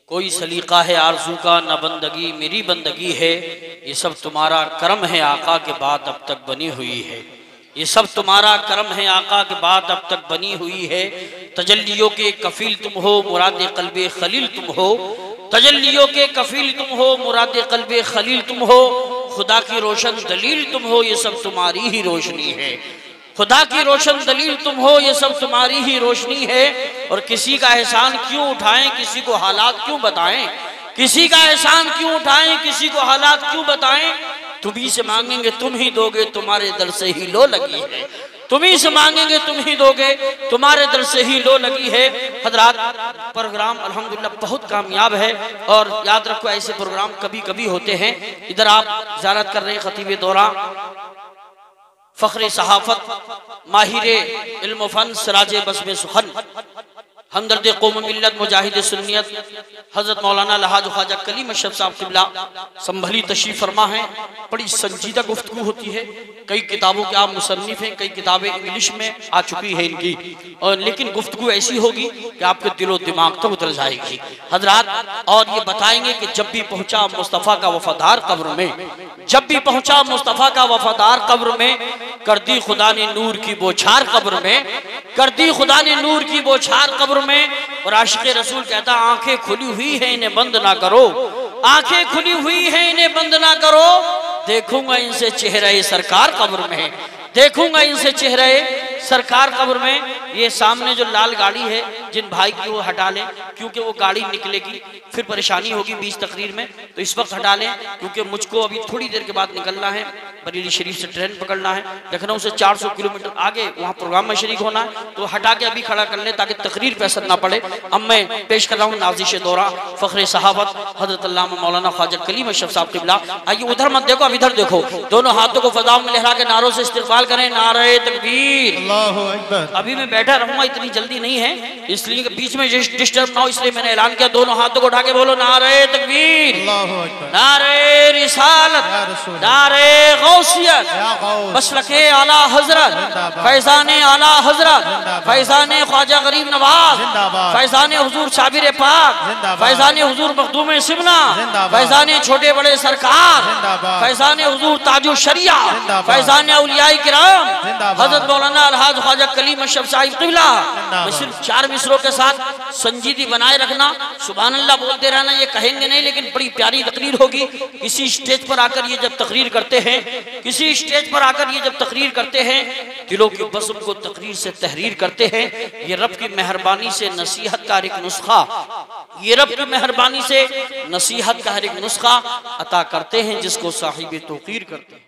कोई सलीका है आरज़ू का न बंदगी मेरी बंदगी है, ये सब तुम्हारा करम है आका के बाद अब तक बनी हुई है। ये सब तुम्हारा करम है आका के बाद अब तक बनी हुई है। तजल्लियों के कफील तुम हो मुराद क़ल्बे खलील तुम हो, तजल्लियों के कफील तुम हो मुराद क़ल्बे खलील तुम हो, खुदा की रोशन दलील तुम हो, ये सब तुम्हारी ही रोशनी है। खुदा की रोशन दलील तुम हो, ये सब तुम्हारी ही रोशनी है। और किसी का एहसान क्यों उठाएं, किसी को हालात क्यों बताएं, किसी का एहसान क्यों उठाएं, किसी को हालात क्यों बताएं। तुम्ही से मांगेंगे तुम ही दोगे, तुम्हारे दर से ही लो लगी है। तुम्ही से मांगेंगे तुम ही दोगे, तुम्हारे दर से ही लो लगी है। हजरात, प्रोग्राम अल्हम्दुलिल्लाह बहुत कामयाब है और याद रखो ऐसे प्रोग्राम कभी कभी होते हैं। इधर आप ज़ियारत कर रहे हैं खतीब दौरा फ़ख्रे सहाफ़त माहिर इल्म फ़न सिराजे बस्म सुखन हमदर्द कौम मिल्लत मुजाहिद सुन्नियत हज़रत मौलाना लहाज ख्वाजा कलीम अशरफ साहब क़िबला संभली तशरीफ़ फरमा है। बड़ी संजीदा गुफ्तगू होती है। कई किताबों के आप मुसन्निफ़ हैं, कई किताबें इंग्लिश में आ चुकी हैं इनकी, और लेकिन गुफ्तगू ऐसी होगी कि आपके दिलो दिमाग तक उतर जाएगी हजरात। और ये बताएंगे कि जब भी पहुँचा मुस्तफ़ा का वफादार कब्र में, जब भी पहुँचा मुस्तफ़ा का वफादार कब्र में, कर दी खुदा ने नूर की बोछार कब्र में, कर दी खुदा ने नूर की बोछार कब्र में। और आशिक़ रसूल कहता आंखें खुली हुई है इन्हें बंद ना करो, आंखें खुली हुई है इन्हें बंद ना करो, देखूंगा इनसे चेहरे सरकार कब्र में, देखूंगा इनसे चेहरे सरकार कब्र में। ये सामने जो लाल गाड़ी है जिन भाई की वो हटा लें, क्योंकि वो गाड़ी निकलेगी फिर परेशानी होगी बीच तकरीर में, तो इस वक्त हटा लें क्योंकि मुझको अभी थोड़ी देर के बाद निकलना है। बरेली शरीफ से ट्रेन पकड़ना है, लखनऊ से 400 किलोमीटर आगे वहाँ प्रोग्राम में शरीक होना है, तो हटा के अभी खड़ा कर लें ताकि तकरीर पे असर ना पड़े। अब मैं पेश कर रहा हूँ नाज़िश दौरा फ़ख्रे सहाफ़त हज़रत अल्लामा मौलाना ख्वाजा कलीम अशरफ साहब क़िबला। आइए उधर मत देखो, अब इधर देखो, दोनों हाथों को फ़ज़ाओं में लहरा के नारों से इस्तिक़बाल करें। नारे तकबीर, अल्लाहु अकबर। अभी मैं बैठा रहूँगा, इतनी जल्दी नहीं है, इसलिए कि बीच में डिस्टर्ब ना हो, इसलिए मैंने ऐलान किया दोनों हाथों को उठा के बोलो नारे तकबीर, नारे रिसालत, नारे गौसियत, मसलके आला हजरत, फैज़ाने आला हजरत, फैज़ाने ख्वाजा गरीब नवाज, फैज़ाने हुजूर साबिर पाक, फैज़ाने हुजूर मखदूम सिमना, फैज़ाने छोटे बड़े सरकार, फैज़ाने हुजूर ताजु शरिया, फैज़ाने औलियाए किराम हज़रत मौलाना अलहाज ख्वाजा कलीम अशरफ साहिब क़िबला। मैं सिर्फ 4 मिसरों के साथ संजीदी बनाए रखना, सुभान अल्लाह बोलते रहना, ये कहेंगे नहीं लेकिन बड़ी प्यारी तकरीर होगी। किसी स्टेज पर आकर ये जब तकरीर करते हैं, किसी स्टेज पर आकर ये जब तकरीर करते हैं, दिलों की बज़्म को तकरीर से तहरीर करते हैं। ये रब की मेहरबानी से नसीहत का एक नुस्खा, ये रब की मेहरबानी से नसीहत का हर एक नुस्खा अता करते हैं जिसको साहिब तौक़ीर करते हैं।